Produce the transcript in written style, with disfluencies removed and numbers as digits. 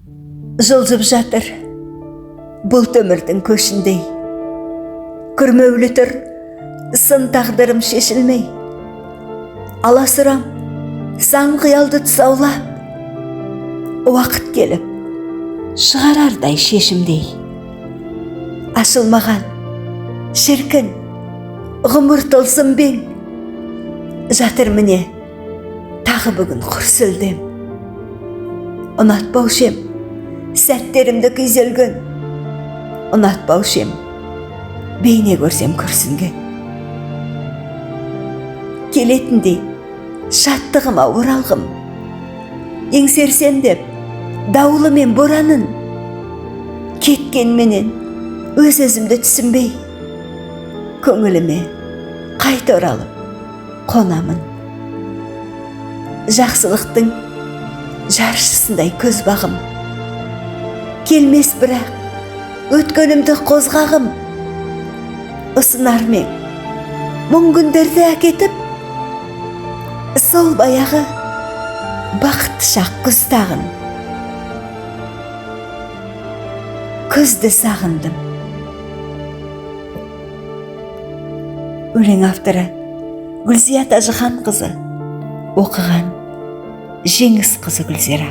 жылжып жатыр бұлт өмірдің көшіндей. Күрмеулі тұр сын тағдырым шешілмей. Аласұрам сан қиялды тұсаулап, уақыт келіп шығарардай шешімдей. Ашылмаған шіркін ғұмыр тылсым бен, жатыр міне тағы бүгін құрсылдым. Ұнатпаушы ем сәттерімді күйзелген, ұнатпаушы ем бейне көрсем күрсінген. Келетіндей шаттығыма оралғым, еңсерсем деп дауылы мен боранын, кеткенменен өз өзімді түсінбей, көңіліме қайта оралып қонамын. Жақсылықтың жаршысындай көз бағым, келмес бірақ өткенімді қозғағым. Ұсынар мен мұң күндерді әкетіп, сол баяғы бақытты шақ күстағын. Күзді сағындым. Өлең авторы Гүлзия Тажыханқызы, оқыған Жеңіс қызы Гүлзира.